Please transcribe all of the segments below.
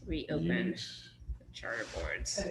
Reopen charter boards.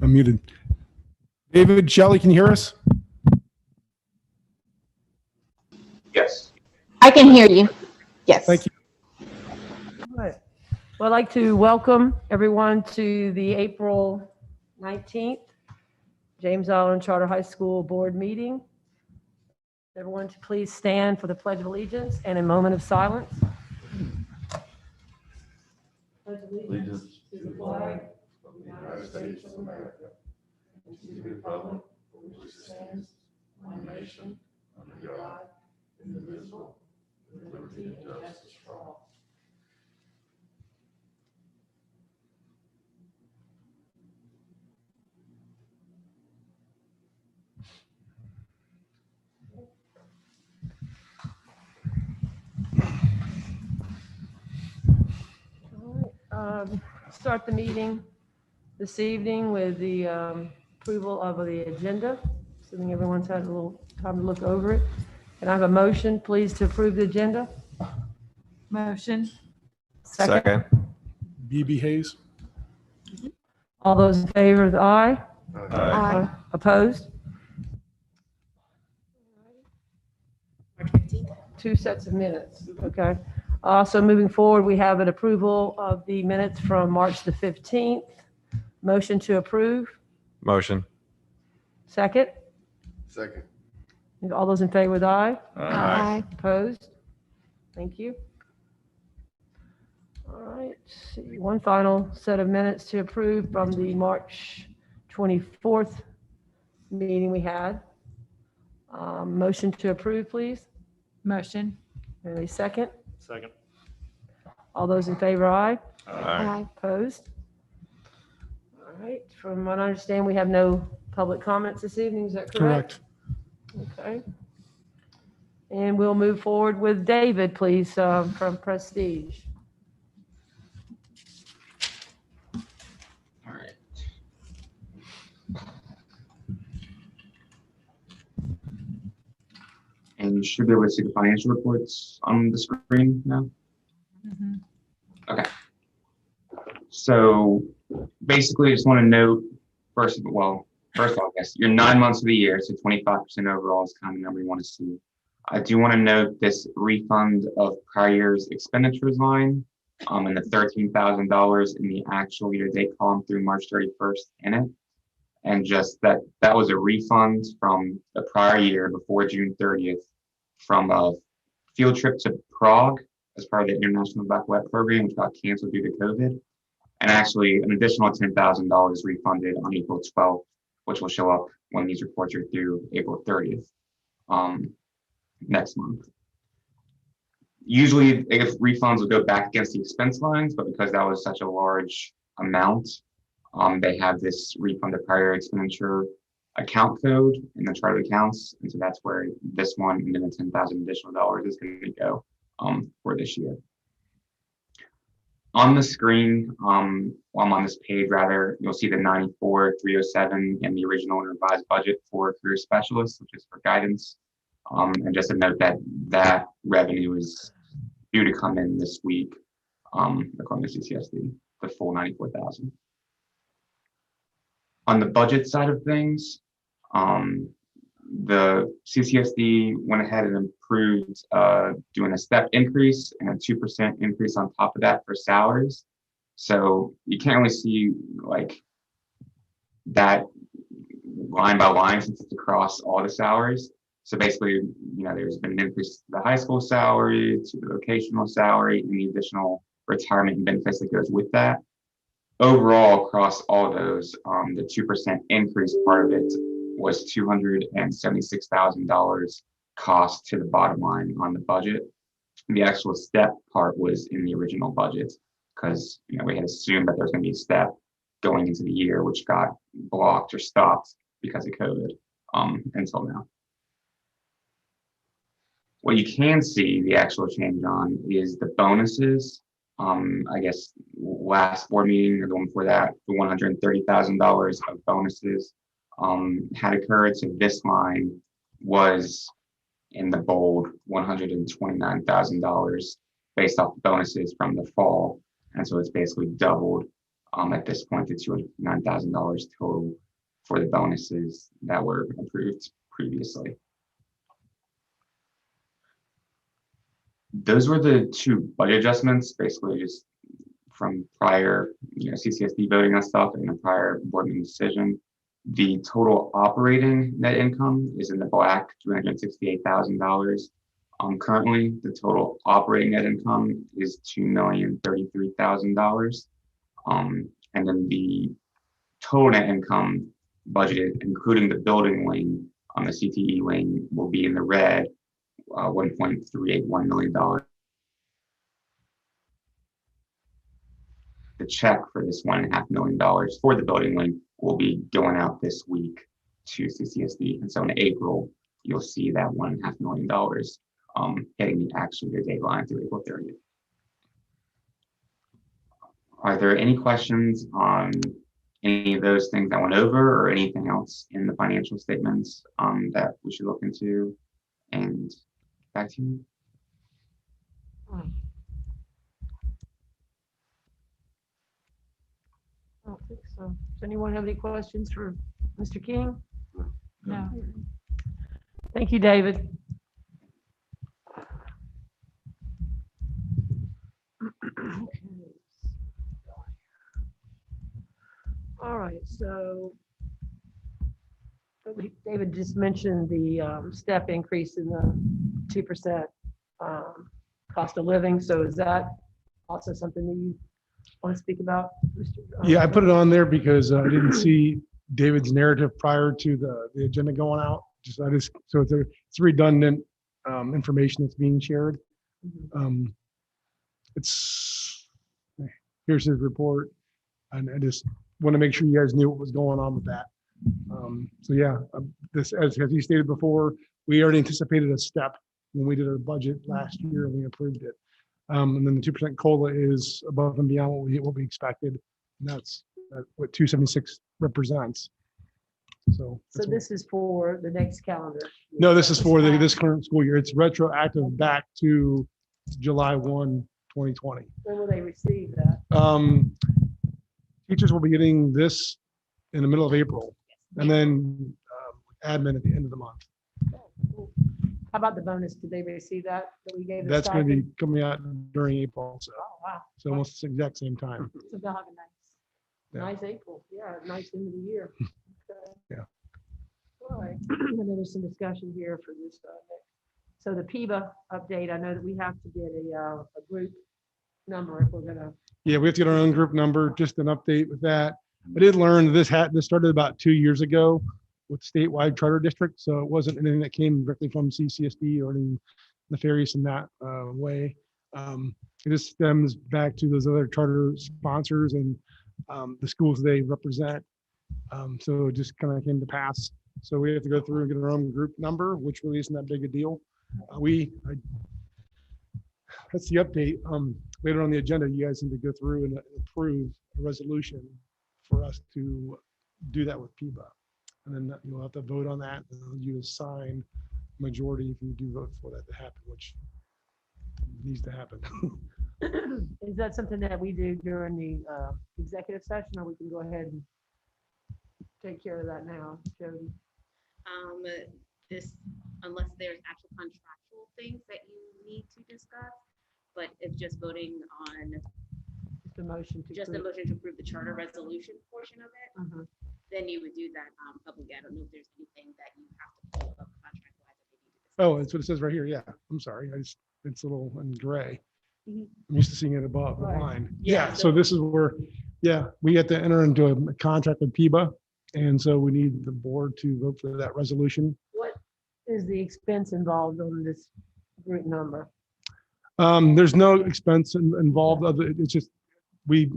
I'm muted. David, Shelley, can you hear us? Yes. I can hear you. Yes. Thank you. All right. Well, I'd like to welcome everyone to the April 19th James Island Charter High School Board meeting. Everyone to please stand for the Pledge of Allegiance and a moment of silence. Pledge allegiance to the flag of the United States of America and to the republic for which it stands, one nation, under God, indivisible, with liberty and justice for all. Start the meeting this evening with the approval of the agenda, assuming everyone's had a little time to look over it. Can I have a motion, please, to approve the agenda? Motion. Second. BB Hayes. All those in favor, the aye. Aye. Opposed? March 15th. Two sets of minutes, okay. Also, moving forward, we have an approval of the minutes from March the 15th. Motion to approve. Motion. Second. Second. All those in favor with aye. Aye. Opposed? Thank you. All right, let's see, one final set of minutes to approve from the March 24th meeting we had. Motion to approve, please. Motion. And a second. Second. All those in favor, aye. Aye. Opposed? All right, from what I understand, we have no public comments this evening, is that correct? Correct. Okay. And we'll move forward with David, please, from Prestige. All right. And you should be able to see the financial reports on the screen now. Mhm. Okay. So basically, I just want to note first of all, I guess your 9 months of the year, so 25% overall is kind of the number you want to see. I do want to note this refund of prior year's expenditures line, and the $13,000 in the actual year-to-date column through March 31st in it. And just that was a refund from the prior year before June 30th from a field trip to Prague as part of the International Black Web program, which got canceled due to COVID. And actually an additional $10,000 refunded on April 12th, which will show up when these reports are due April 30th next month. Usually if refunds will go back against the expense lines, but because that was such a large amount, they have this refund of prior expenditure account code in the chart of accounts. And so that's where this one and then the $10,000 additional dollars is going to go for this year. On the screen, while I'm on this page rather, you'll see the 94,307 and the original and revised budget for career specialists, which is for guidance. And just to note that that revenue is due to come in this week, according to CCSD, the full 94,000. On the budget side of things, the CCSD went ahead and approved doing a step increase and a 2% increase on top of that for salaries. So you can't really see like that line by line since it's across all the salaries. So basically, there's been an increase to the high school salary, to the vocational salary, and the additional retirement and benefits that goes with that. Overall, across all of those, the 2% increase part of it was $276,000 cost to the bottom line on the budget. The actual step part was in the original budget because we had assumed that there was going to be a step going into the year, which got blocked or stopped because of COVID until now. What you can see the actual change on is the bonuses. I guess last board meeting or the one before that, the $130,000 of bonuses had occurred. So this line was in the bold $129,000 based off the bonuses from the fall. And so it's basically doubled at this point to $209,000 total for the bonuses that were approved previously. Those were the two budget adjustments, basically just from prior, CCSD voting on stuff and the prior board meeting decision. The total operating net income is in the black, $368,000. Currently, the total operating net income is $2,033,000. And then the total net income budgeted, including the building wing on the CTE wing, will be in the red, $1.381 million. The check for this $1.5 million for the building wing will be going out this week to CCSD. And so in April, you'll see that $1.5 million hitting the actual year deadline through April 30th. Are there any questions on any of those things I went over or anything else in the financial statements that we should look into? And back to you. I don't think so. Does anyone have any questions for Mr. King? No. Thank you, David. All right, so David just mentioned the step increase in the 2% cost of living. So is that also something that you want to speak about, Mr.? Yeah, I put it on there because I didn't see David's narrative prior to the agenda going out. So it's redundant information that's being shared. Here's his report, and I just want to make sure you guys knew what was going on with that. So yeah, this as he stated before, we already anticipated a step when we did our budget last year and we approved it. And then the 2% COLA is above and beyond what we expected. And that's what 276 represents. So this is for the next calendar. No, this is for this current school year. It's retroactive back to July 1, 2020. When will they receive that? Teachers will be getting this in the middle of April, and then admin at the end of the month. How about the bonus? Did they receive that we gave? That's going to be coming out during April, so Oh, wow. so almost the exact same time. So they'll have a Yeah. Nice April. Yeah, nice end of the year. Okay. Yeah. All right. And then there's some discussion here for this. So the PIBA update, I know that we have to get a group number if we're gonna. Yeah, we have to get our own group number. Just an update with that. I did learn this started about 2 years ago with statewide charter district, so it wasn't anything that came directly from CCSD or anything nefarious in that way. It just stems back to those other charter sponsors and the schools they represent. So it just kind of came to pass. So we have to go through and get our own group number, which really isn't that big a deal. That's the update. Later on the agenda, you guys need to go through and approve a resolution for us to do that with PIBA. And then you'll have to vote on that, and you assign majority if you do vote for that to happen, which needs to happen. Is that something that we do during the executive session, or we can go ahead and take care of that now, Jody? This, unless there's actual contractual things that you need to discuss, but it's just voting on, Just a motion to. just a motion to approve the charter resolution portion of it, Uh-huh. then you would do that publicly. I don't know if there's anything that you have to pull up contract wise that they need to discuss. Oh, that's what it says right here. Yeah, I'm sorry. It's a little in gray. Mhm. I'm used to seeing it above the Right. line. Yeah, Yeah, so this is where, yeah, we have to enter into a contract with PIBA. And so we need the board to vote for that resolution. What is the expense involved on this group number? There's no expense involved. It's just, we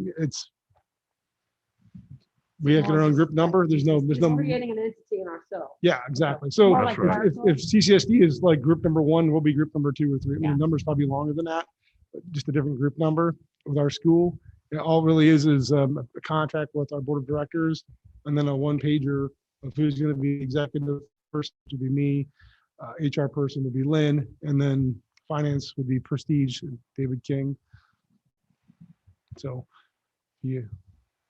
have our own group number. There's no, Creating an entity in ourselves. yeah, exactly. So More like right. if CCSD is like group number 1, we'll be group number 2 or 3. I mean, Yeah. the number's probably longer than that, but just a different group number with our school. It all really is a contract with our board of directors, and then a one pager of who's going to be executive person to be me, HR person would be Lynn, and then finance would be Prestige, David King. So, yeah,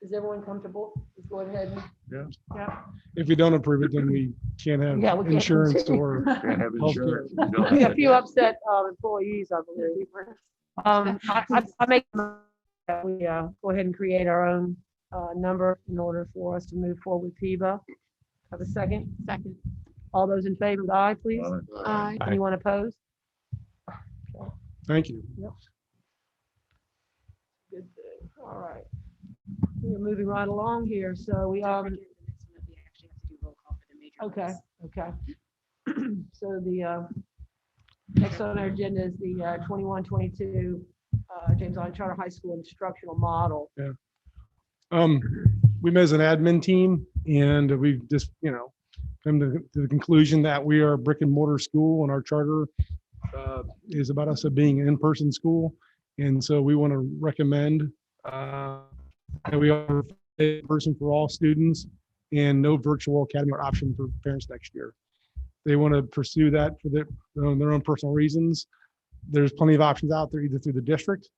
Is everyone comfortable? Let's go ahead and. Yeah. Yeah. if we don't approve it, then we can't have Yeah, we can't insurance continue. or Can't have healthcare. insurance. You don't We have have a few to- upset employees, I believe. I make a motion that we go ahead and create our own number in order for us to move forward with PIBA. Have a second? Second. All those in favor, aye, please. Aye. Aye. Anyone opposed? Thank you. Good thing. All right. We're moving right along here. So we Don't forget the next one that we actually have to do roll call for the major okay, ones. okay. So the next on our agenda is the 21-22 James Island Charter High School instructional model. We met as an admin team, and we've just, come to the conclusion that we are a brick and mortar school, and our charter is about us being an in-person school. And so we want to recommend that we are in-person for all students and no virtual academy or option for parents next year. They want to pursue that for their own personal reasons. There's plenty of options out there, either through the district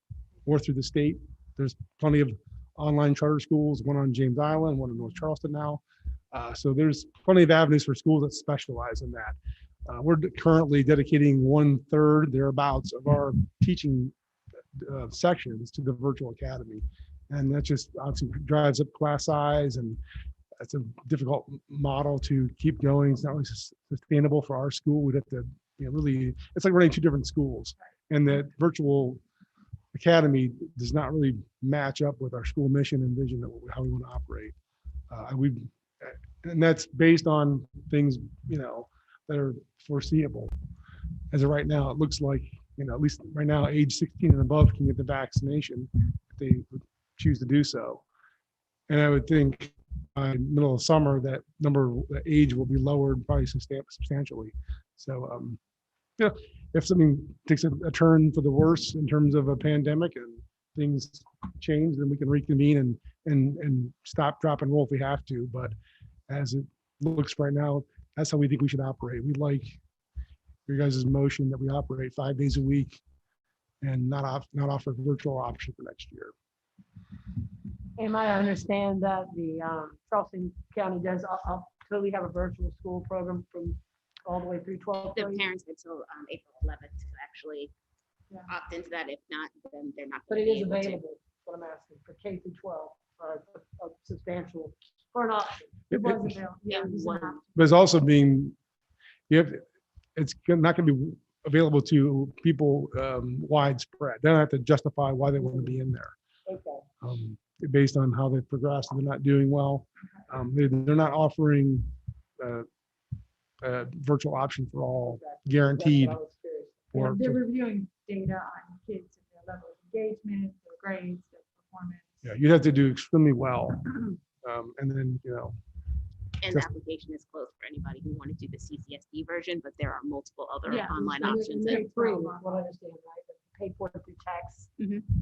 or through the state. There's plenty of online charter schools, one on James Island, one in North Charleston now. So there's plenty of avenues for schools that specialize in that. We're currently dedicating 1/3 thereabouts of our teaching sections to the virtual academy. And that just obviously drives up class size, and it's a difficult model to keep going. It's not really sustainable for our school. We'd have to, really, it's like running 2 different schools. And that virtual academy does not really match up with our school mission and vision of how we want to operate. And that's based on things, that are foreseeable. As of right now, it looks like, at least right now, age 16 and above can get the vaccination if they choose to do so. And I would think by middle of summer, that the age will be lowered probably substantially. So, if something takes a turn for the worse in terms of a pandemic and things change, then we can reconvene and stop, drop, and roll if we have to. But as it looks right now, that's how we think we should operate. We like your guys' motion that we operate 5 days a week and not offer a virtual option for next year. And I understand that the Charleston County does totally have a virtual school program from all the way through 12th The grade. parents until April 11th to actually Yeah. opt into that. If not, then they're not. But gonna it be is able to. available, is what I'm asking, for K through 12, a substantial, for an option. It- Was it- available. Yeah, it was one. an option. But it's also being, it's not going to be available to people widespread. They don't have to justify why they want to be in there. Okay. Based on how they've progressed and they're not doing well. They're not offering a virtual option for all, guaranteed. That's what I was curious. Or They're reviewing data on kids and their level of engagement, their grades, their performance. yeah, you'd have to do extremely well. And then, And the Just- application is closed for anybody who wanted to do the CCSD version, but there are multiple other Yeah. online And options. they're and- free, is what I understand, right? But Paid for it through tax.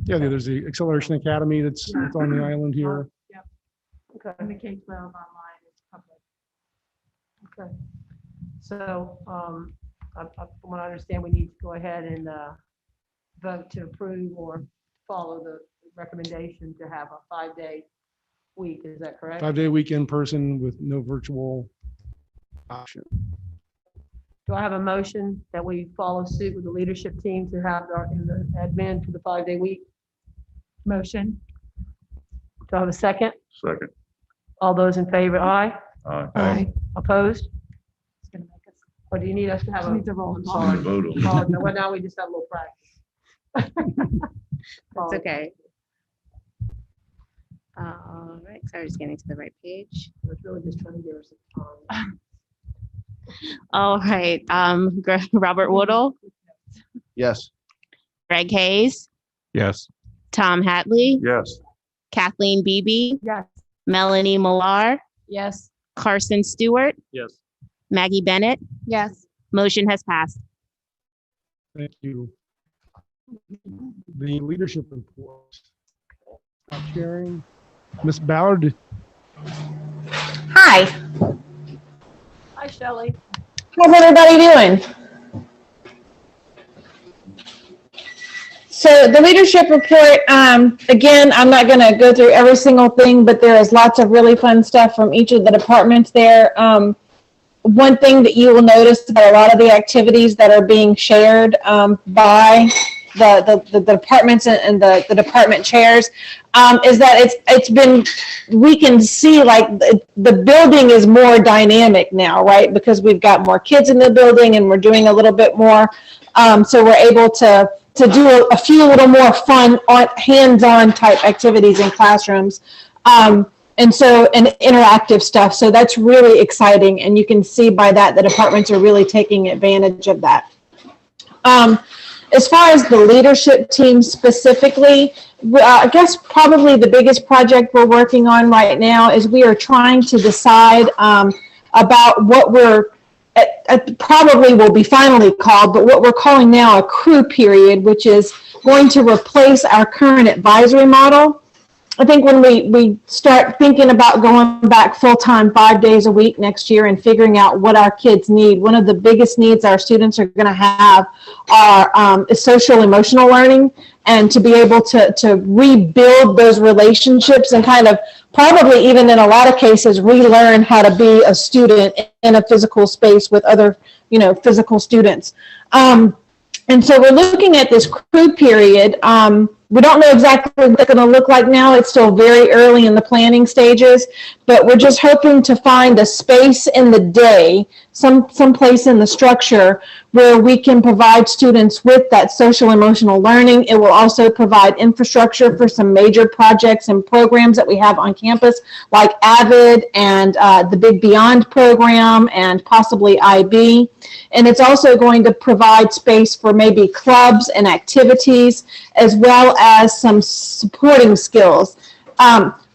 yeah, there's the Acceleration Academy that's on the island here. Okay. And the K-12 online is public. Okay. So, From what I understand, we need to go ahead and vote to approve or follow the recommendation to have a 5-day week. Is that correct? 5-day week in person with no virtual option. Do I have a motion that we follow suit with the leadership team to have our in the admin for the 5-day week? Motion. Do I have a second? Second. All those in favor, aye. Aye. Opposed? It's gonna make us, Or do you need us to have a? need to roll I'm call. sorry. Vote on it. Oh, no, well, now we just have a little practice. That's okay. All right, so I'm just getting to the right page. It's really just trying to give us some time. All right, Robert Woodall, Yes. Greg Hayes, Yes. Tom Hatley, Yes. Kathleen Beebe, Yes. Melanie Millar, Yes. Carson Stewart, Yes. Maggie Bennett. Yes. Motion has passed. Thank you. The leadership report. Stop sharing. Ms. Ballard, Hi, Hi, Shelley. how's everybody doing? So the leadership report, again, I'm not going to go through every single thing, but there is lots of really fun stuff from each of the departments there. One thing that you will notice about a lot of the activities that are being shared by the departments and the department chairs is that it's been, we can see like the building is more dynamic now, right? Because we've got more kids in the building and we're doing a little bit more. So we're able to do a few little more fun hands-on type activities in classrooms. And interactive stuff. So that's really exciting. And you can see by that the departments are really taking advantage of that. As far as the leadership team specifically, I guess probably the biggest project we're working on right now is we are trying to decide about what we're probably will be finally called, but what we're calling now a crew period, which is going to replace our current advisory model. I think when we start thinking about going back full-time 5 days a week next year and figuring out what our kids need, one of the biggest needs our students are going to have is social emotional learning, and to be able to rebuild those relationships and kind of probably even in a lot of cases relearn how to be a student in a physical space with other, physical students. And so we're looking at this crew period. We don't know exactly what it's going to look like now. It's still very early in the planning stages, but we're just hoping to find a space in the day, some place in the structure where we can provide students with that social emotional learning. It will also provide infrastructure for some major projects and programs that we have on campus, like AVID and the Big Beyond program and possibly IB. And it's also going to provide space for maybe clubs and activities, as well as some supporting skills,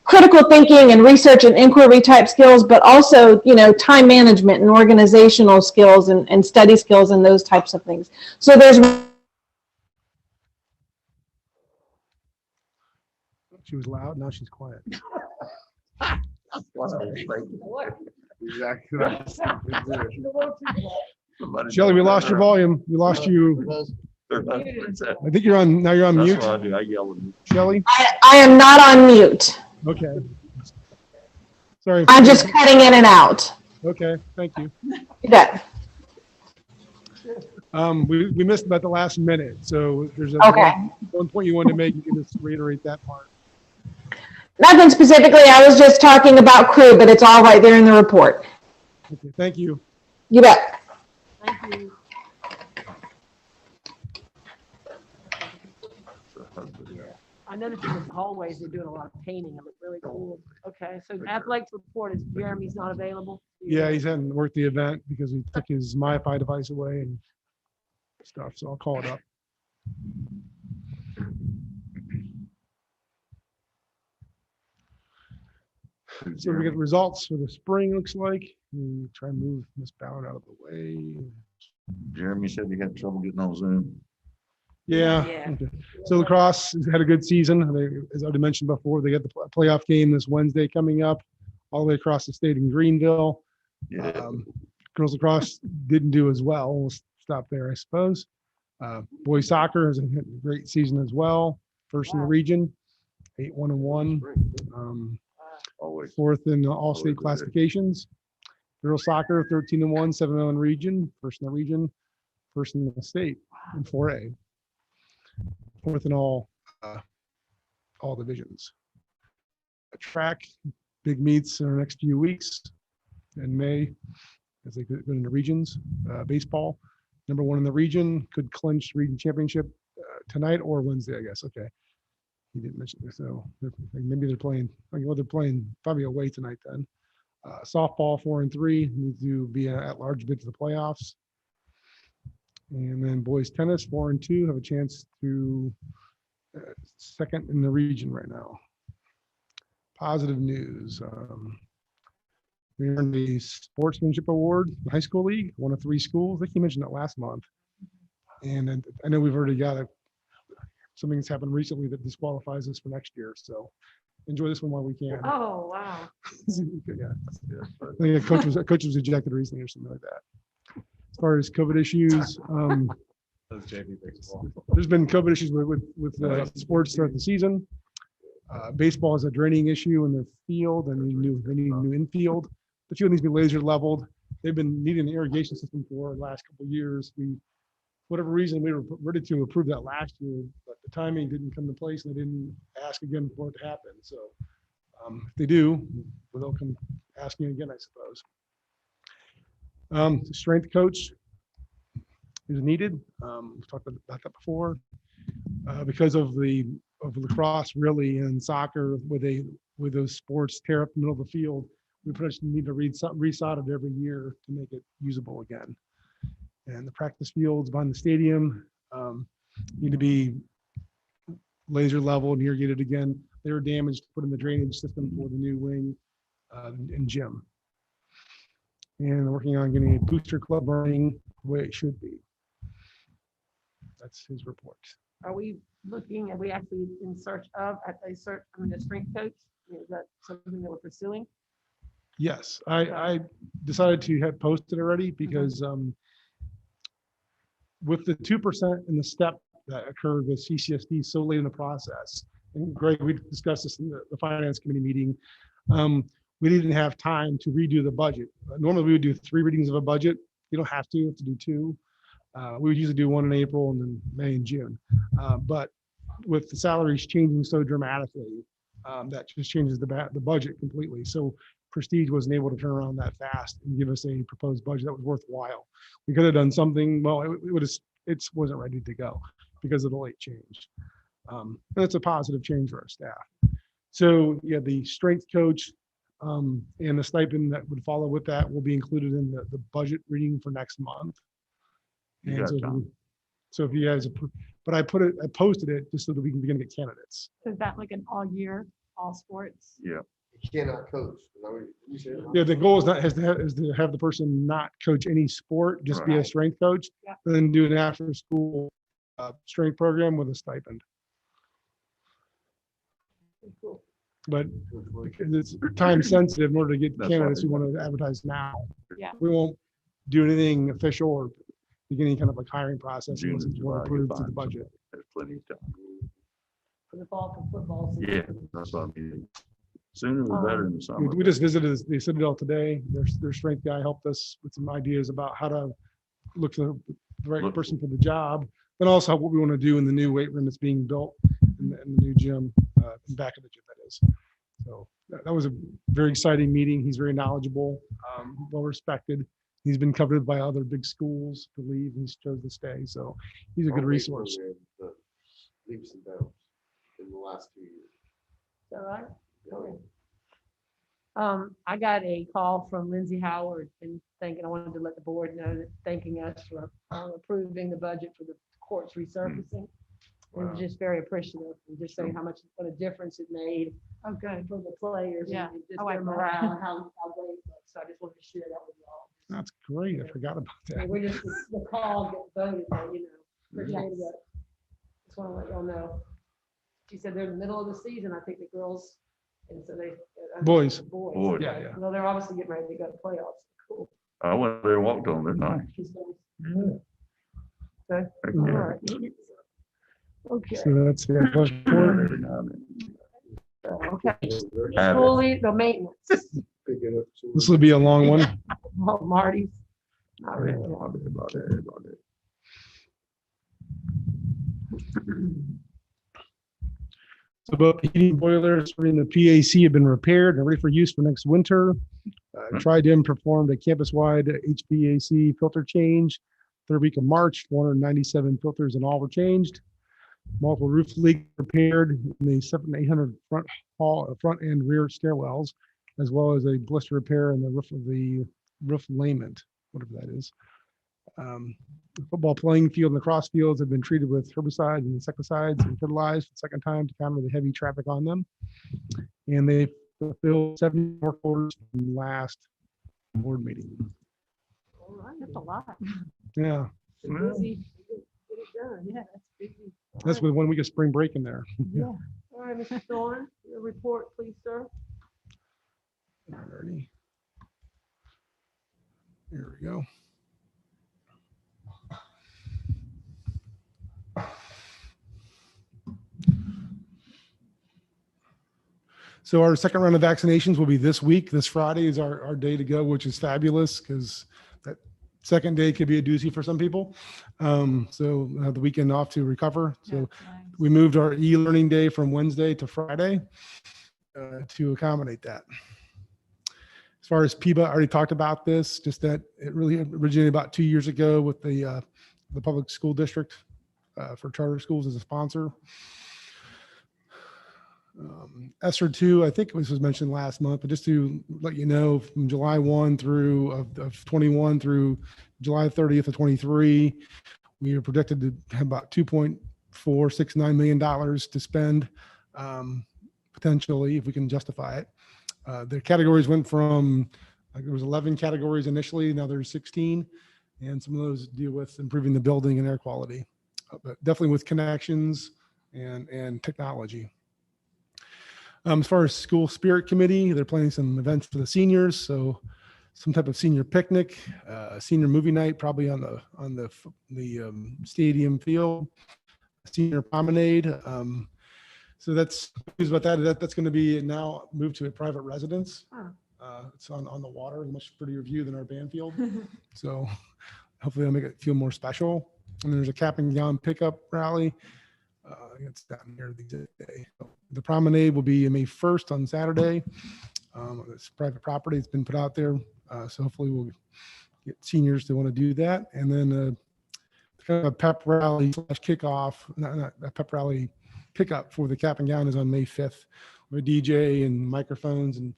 critical thinking and research and inquiry type skills, but also, time management and organizational skills and study skills and those types of things. So there's. she was loud, now she's quiet. Exactly. Shelley, we lost your volume. We lost you. I think you're on, now you're on mute. That's what I do. I yell at you. Shelley? I am not on mute. Okay. Sorry. I'm just cutting in and out. Okay, thank you. You bet. We missed about the last minute, so if there's Okay. one point you wanted to make, you can just reiterate that part. Nothing specifically. I was just talking about crew, but it's all right there in the report. Okay, thank you. You bet. Thank you. I noticed in the hallways, they're doing a lot of painting. It looked really cool. Okay, so athletics report is Jeremy's not available? Yeah, he's hadn't worked the event because he took his MiFi device away and stuff, so I'll call it up. So we get the results for the spring, looks like. We try and move Miss Ballard out of the way. Jeremy said he had trouble getting on Zoom. Yeah. Yeah. Okay. So lacrosse has had a good season. As I already mentioned before, they got the playoff game this Wednesday coming up all the way across the state in Greenville. Yeah. Girls lacrosse didn't do as well, stop there, I suppose. Boys soccer has a great season as well. First in the region, 8-1-1. Always. Fourth in all Always state good. classifications. Girls soccer, 13-1, 7-0 in region, first in the region, first in the state in 4A. Fourth in all divisions. Track, big meets in the next few weeks in May as they go into regions. Baseball, number 1 in the region, could clinch region championship tonight or Wednesday, I guess. Okay. He didn't mention this, so maybe they're playing, well, they're playing probably away tonight then. Softball 4-3, need to be at large bid to the playoffs. And then boys tennis 4-2 have a chance to second in the region right now. Positive news. We earned the sportsmanship award, the high school league, one of 3 schools. I think you mentioned that last month. And then I know we've already got something's happened recently that disqualifies us for next year. So enjoy this one while we can. Oh, wow. Yeah. I think a coach was ejected recently or something like that. As far as COVID issues, there's been COVID issues with sports throughout the season. Baseball is a draining issue in the field, and they need a new infield. The field needs to be laser leveled. They've been needing the irrigation system for the last couple of years. Whatever reason, we were ready to approve that last year, but the timing didn't come to place, and they didn't ask again for it to happen. So if they do, they'll come asking again, I suppose. The strength coach is needed. We've talked about that before. Because of lacrosse really and soccer, with those sports tear up the middle of the field, we pretty much need to resod it every year to make it usable again. And the practice fields behind the stadium need to be laser leveled and irrigated again. They were damaged, put in the drainage system for the new wing and gym. And working on getting a booster club running the way it should be. That's his report. Are we actually in search of, a strength coach? Is that something that we're pursuing? Yes, I decided to have posted already because with the 2% and the step that occurred with CCSD so late in the process, and Greg, we discussed this in the finance committee meeting, we didn't have time to redo the budget. Normally we would do 3 readings of a budget. You don't have to do 2. We would usually do 1 in April and then May and June. But with the salaries changing so dramatically, that just changes the budget completely. So Prestige wasn't able to turn around that fast and give us a proposed budget that was worthwhile. We could have done something, well, it wasn't ready to go because of the late change. And it's a positive change for our staff. So yeah, the strength coach and the stipend that would follow with that will be included in the budget reading for next month. You And got time. so if you guys, but I posted it just so that we can begin to get candidates. Is that like an all year, all sports? Yeah. You cannot coach. Is that what you said? Yeah, the goal is to have the person not coach any sport, just be a Right. strength coach, Yeah. and then do an after school strength program with a stipend. Cool. But because it's time sensitive, in order to get That's candidates, we right. want to advertise now. Yeah. We won't do anything official or begin any kind of like hiring process June unless and it's July, approved you'll through the find budget. There's plenty of time. For the fall for football season. Yeah, that's what I mean. Sooner the better in the summer. We just visited the Citadel today. Their strength guy helped us with some ideas about how to look for the right Look. person for the job, but also what we want to do in the new weight room that's being built in the new gym, in the back of the gym, that is. So that was a very exciting meeting. He's very knowledgeable, well respected. He's been covered by other big schools to leave. He's chose to stay. So he's a good resource. Leaps and bounds in the last 2 years. Is that right? Okay. I got a call from Lindsay Howard and I wanted to let the board know that thanking us for approving the budget for the courts resurfacing. And just very appreciative and just saying what a difference it made Oh, good. for the players. Yeah. And just Oh, I their bet. morale and how great it was. So I just wanted to share that with y'all. That's great. I forgot about that. And we just, the call get voted, but, appreciate Yes. it. Just want to let y'all know. She said they're in the middle of the season. I think the girls, and so they. Boys. Boys. Yeah, yeah. Well, they're obviously getting ready to go to playoffs. Cool. I went there and walked on there night. She's nice. Okay. All right. Okay. So that's the first report. Okay. Uh, Fully the maintenance. Picking up This will be a long one. Oh, Marty's. Not really. So both the heating boilers in the PAC have been repaired and ready for use for next winter. Tri-Dim performed a campus-wide HVAC filter change. Third week of March, 497 filters in all were changed. Multiple roof leak repaired in the 7,800 front and rear stairwells, as well as a blister repair in the roof of the roof layment, whatever that is. The football playing field and lacrosse fields have been treated with herbicides and insecticides and fertilized for the second time to counter the heavy traffic on them. And they fulfilled 70 work orders from last board meeting. All right. That's a lot. Yeah, Busy. Get it done. Yeah, that's busy. that's with 1 week of spring break in there. Yeah. All right, Mr. Thorne, your report, please, sir. Alrighty. Here we go. So our second round of vaccinations will be this week. This Friday is our day to go, which is fabulous because that second day could be a doozy for some people. So we'll have the weekend off to recover. So That's nice. we moved our e-learning day from Wednesday to Friday to accommodate that. As far as PIBA, I already talked about this, just that it really originated about 2 years ago with the public school district for charter schools as a sponsor. ESSER 2, I think it was mentioned last month, but just to let you know, from July 1 through of 21 through July 30th of 23, we are projected to have about $2.469 million to spend potentially if we can justify it. The categories went from, like, there was 11 categories initially, now there's 16, and some of those deal with improving the building and air quality, but definitely with connections and technology. As far as school spirit committee, they're planning some events for the seniors, so some type of senior picnic, senior movie night, probably on the stadium field, senior promenade. So that's about that's going to be now moved to a private residence. It's on the water, much prettier view than our band field. So hopefully I'll make it feel more special. And there's a cap and gown pickup rally. It's down here the day. The promenade will be May 1st on Saturday. It's private property. It's been put out there. So hopefully we'll get seniors to want to do that. And then kind of a pep rally / kickoff, not a pep rally pickup for the cap and gown is on May 5th with a DJ and microphones and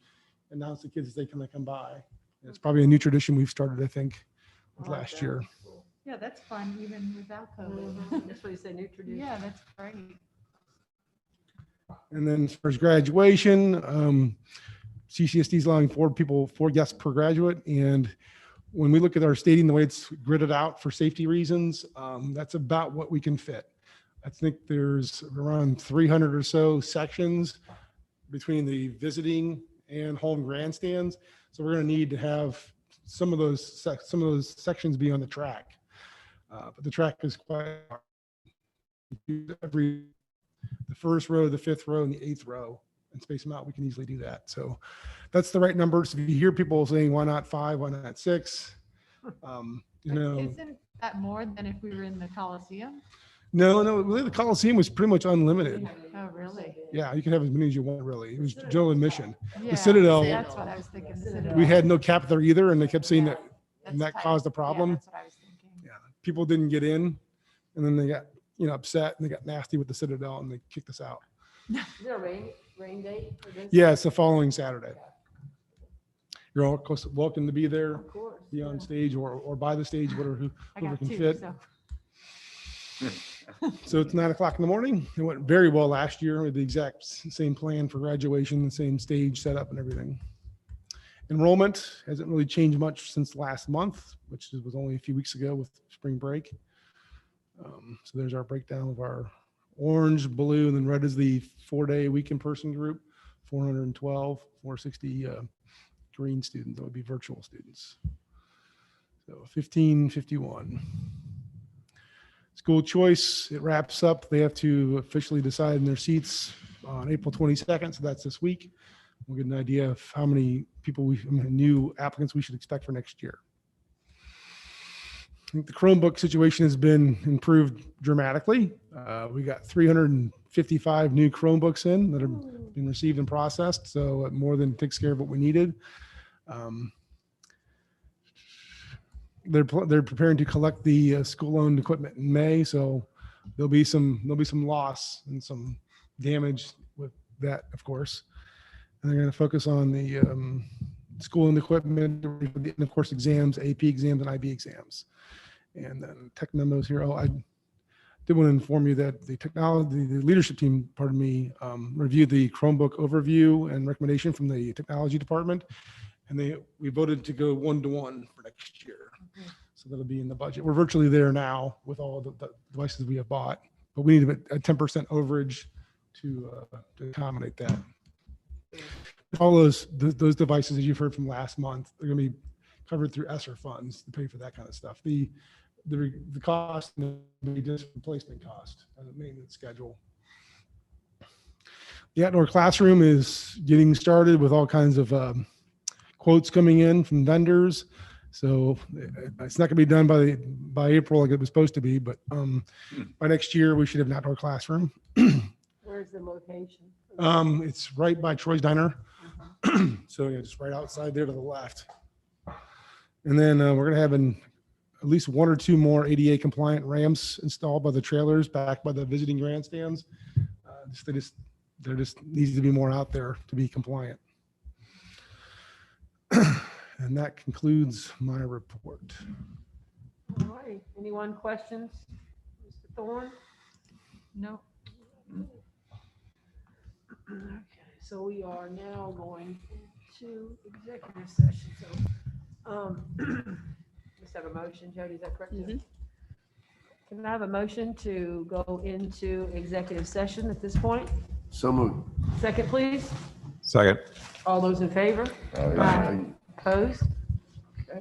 announce the kids as they come by. It's probably a new tradition we've started, I think, last year. Yeah, that's fun, even without COVID. That's what you say, new tradition. Yeah, that's great. And then as far as graduation, CCSD is allowing 4 guests per graduate. And when we look at our stadium, the way it's gridded out for safety reasons, that's about what we can fit. I think there's around 300 or so sections between the visiting and home grandstands. So we're going to need to have some of those sections be on the track. But the track is quite hard. The first row, the 5th row, and the 8th row, and space them out. We can easily do that. So that's the right number. So if you hear people saying, why not 5, why not 6? Isn't that more than if we were in the Coliseum? No, really, the Coliseum was pretty much unlimited. Oh, really? Yeah, you can have as many as you want, really. It was general admission. Yeah, Citadel- That's what I was thinking. the Citadel. We had no cap there either, and they kept saying that, and That's that tight. caused a problem. Yeah, that's what I was thinking. Yeah, people didn't get in, and then they got upset, and they got nasty with the Citadel, and they kicked us out. Is there a rain date for this? Yeah, it's the following Saturday. You're all of course welcome to be there, Of course. be on stage or by the stage, whoever I whoever got can 2, fit. so. So it's 9 o'clock in the morning. It went very well last year with the exact same plan for graduation, the same stage setup and everything. Enrollment hasn't really changed much since last month, which was only a few weeks ago with spring break. So there's our breakdown of our orange, blue, and then red is the 4-day week in person group, 412, 460 green students. That would be virtual students. So 1551. School choice, it wraps up. They have to officially decide in their seats on April 22nd. So that's this week. We'll get an idea of how many new applicants we should expect for next year. I think the Chromebook situation has been improved dramatically. We got 355 new Chromebooks in that have been received and processed. So it more than takes care of what we needed. They're preparing to collect the school-owned equipment in May, so there'll be some loss and some damage with that, of course. And they're going to focus on the school-owned equipment, and of course, exams, AP exams, and IB exams. And then tech memos here. Oh, I did want to inform you that the leadership team, pardon me, reviewed the Chromebook overview and recommendation from the technology department. And we voted to go 1-to-1 for next year. So that'll be in the budget. We're virtually there now with all the devices we have bought, but we need a 10% overage to accommodate that. All those devices, as you've heard from last month, they're going to be covered through ESSER funds to pay for that kind of stuff. The cost will be just replacement cost and the maintenance schedule. The outdoor classroom is getting started with all kinds of quotes coming in from vendors. So it's not going to be done by April like it was supposed to be, but by next year we should have an outdoor classroom. Where's the location? It's right by Troy's Diner. So yeah, just right outside there to the left. And then we're going to have at least 1 or 2 more ADA compliant ramps installed by the trailers back by the visiting grandstands. There just needs to be more out there to be compliant. And that concludes my report. All right. Anyone questions? Mr. Thorne? No. Okay, so we are now going to executive session. So, let's have a motion. Jody, is that correct? Can I have a motion to go into executive session at this point? So moved. Second, please. Second. All those in favor? Aye. Opposed? Okay.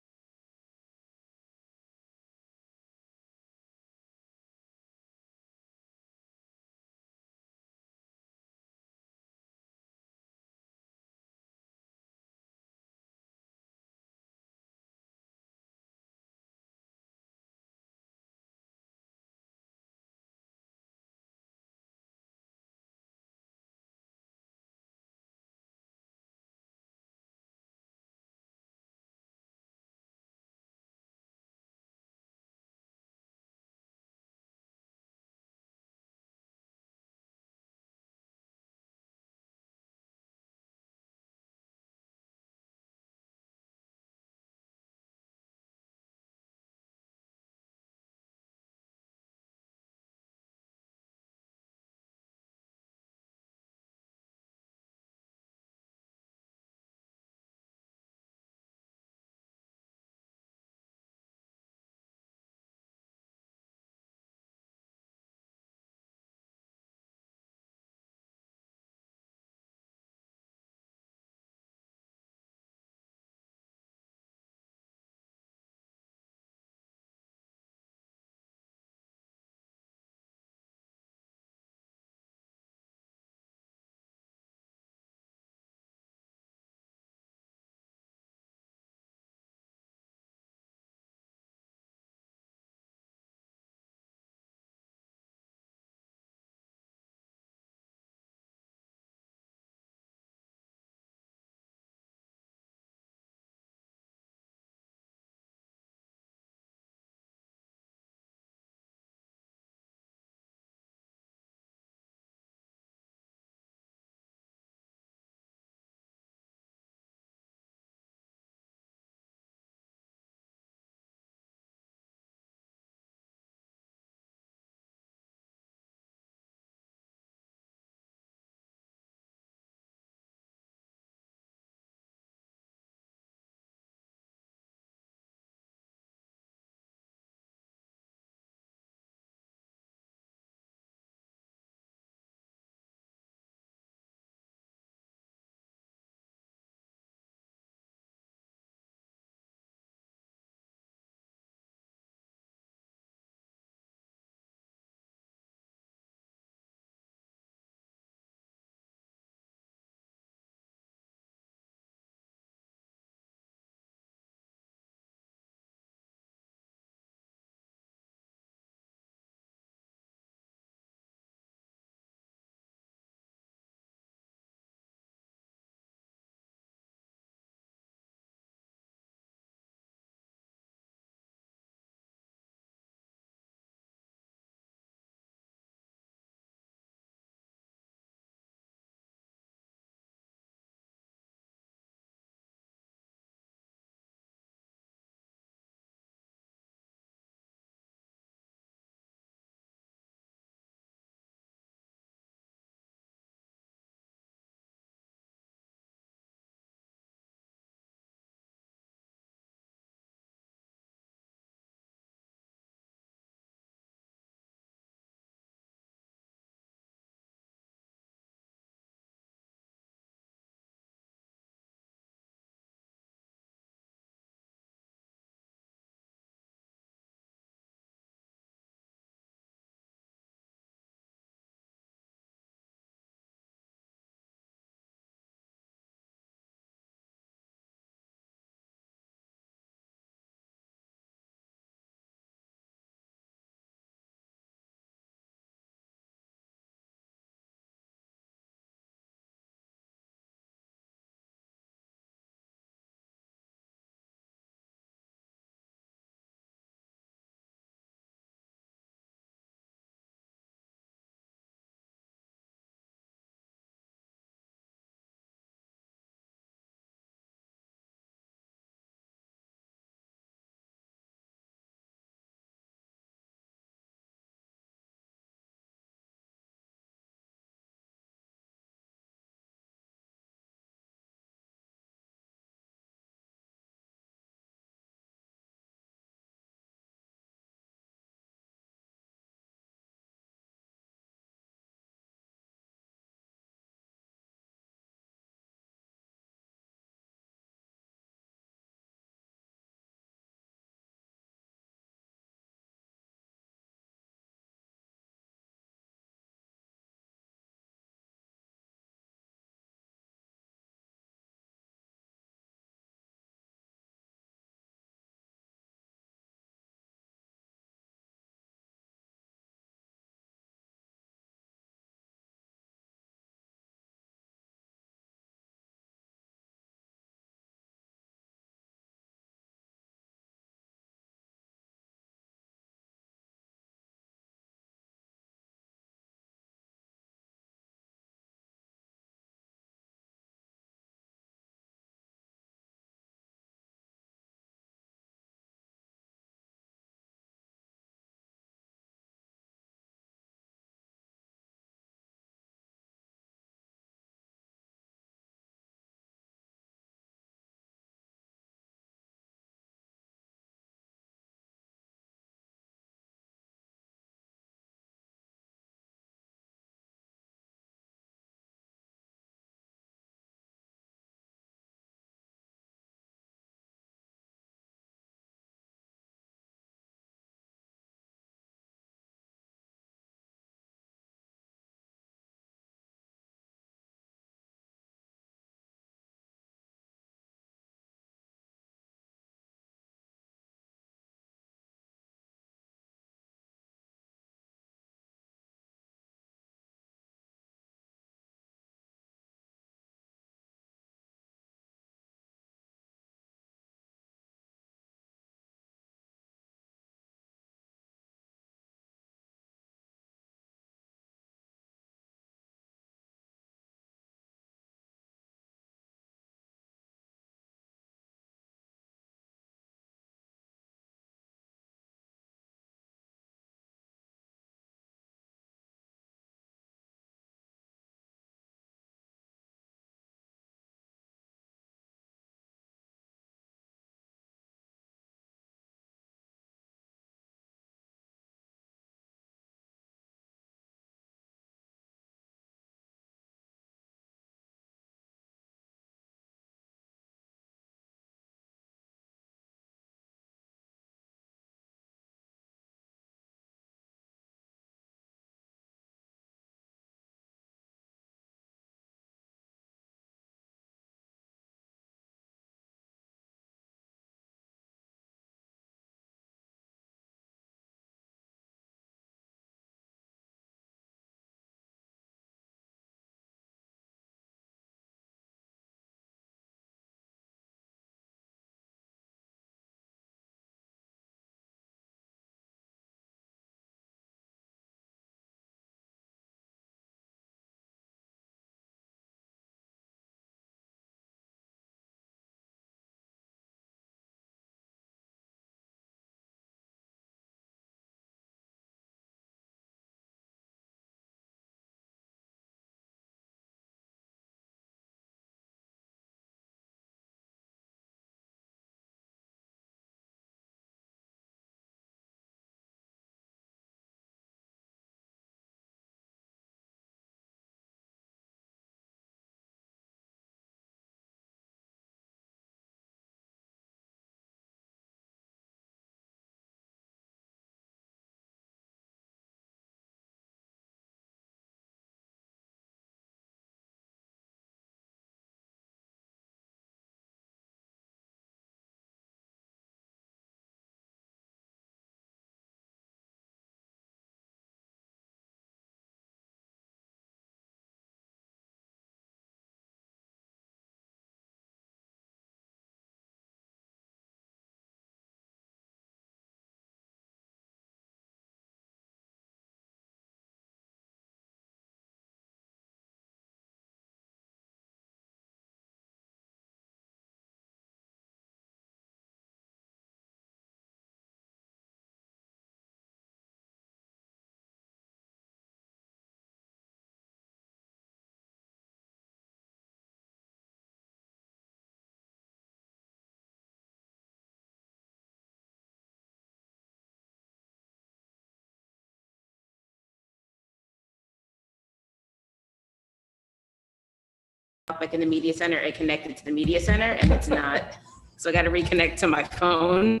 like in the media center, it connected to the media center and it's not. So I got to reconnect to my phone.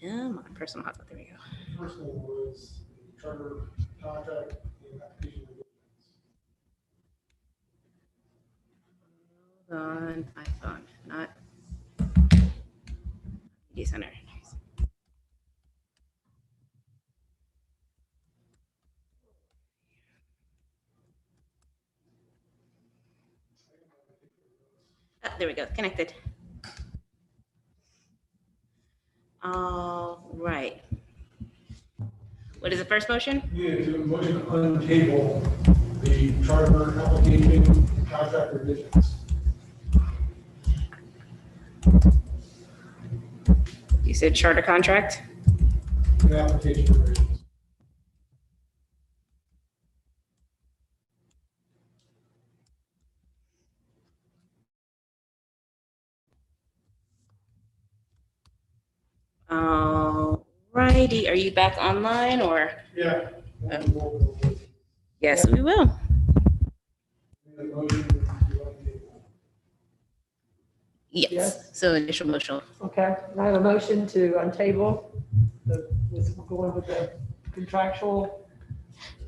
Yeah, my personal hotspot. There we go. First one was the charter contract and application. Hold on, iPhone, not media center. There we go, connected. All right. What is the first motion? Yeah, to motion to untable the charter application and contract revisions. You said charter contract? And application revisions. All righty, are you back online or? Yeah. Yes, we will. Yes. Yes, so initial motion. Okay, I have a motion to untable, we're going with the contractual.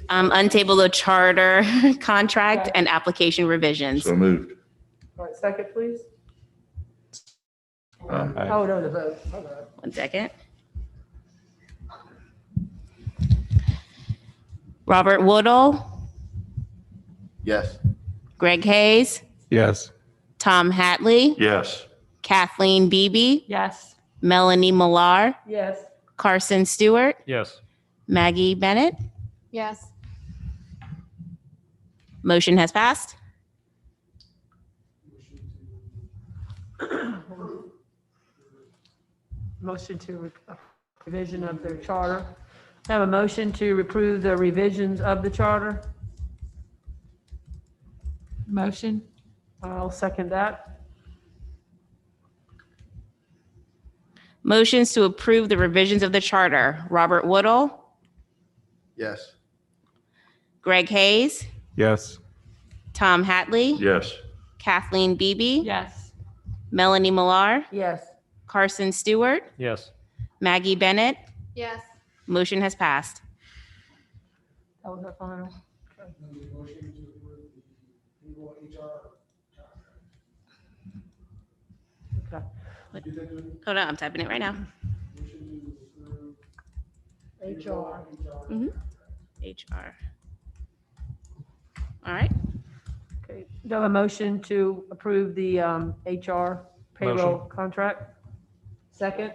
Untable the charter contract and application revisions. So moved. All right, second, please. Aye. Oh, no, the vote. Hold on. 1 second. Robert Woodall, Yes. Greg Hayes, Yes. Tom Hatley, Yes. Kathleen Beebe, Yes. Melanie Millar, Yes. Carson Stewart, Yes. Maggie Bennett. Yes. Motion has passed. Motion to revision of their charter. I have a motion to approve the revisions of the charter. Motion. I'll second that. Motions to approve the revisions of the charter. Robert Woodall, Yes. Greg Hayes, Yes. Tom Hatley, Yes. Kathleen Beebe, Yes. Melanie Millar, Yes. Carson Stewart, Yes. Maggie Bennett. Yes. Motion has passed. That was our final. Motion to approve the payroll HR contract. Okay. Did that do it? Hold on, I'm typing it right now. Motion to approve HR. HR. All right. Okay. Do I have a motion to approve the HR payroll contract? Second?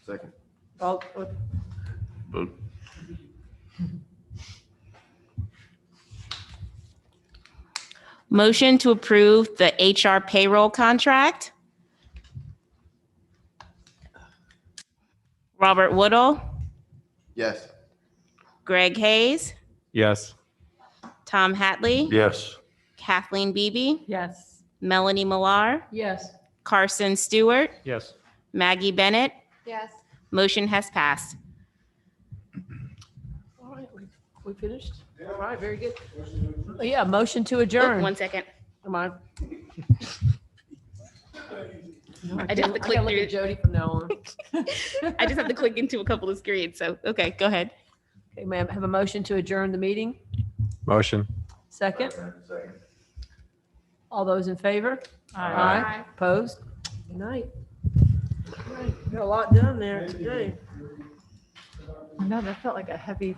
Second. All, Vote. Motion to approve the HR payroll contract. Robert Woodall, Yes. Greg Hayes, Yes. Tom Hatley, Yes. Kathleen Beebe, yes. Melanie Millar, Yes. Carson Stewart, Yes. Maggie Bennett. Yes. Motion has passed. All right, we finished? All right, very good. Oh, yeah, motion to adjourn. 1 second. Come on. No, I just have to click gotta look through. at Jody from now on. I just have to click into a couple of screens. So, okay, go ahead. Okay, ma'am, have a motion to adjourn the meeting? Motion. Second? All those in favor? Aye. Opposed? Good night. All right, got a lot done there today. I know, that felt like a heavy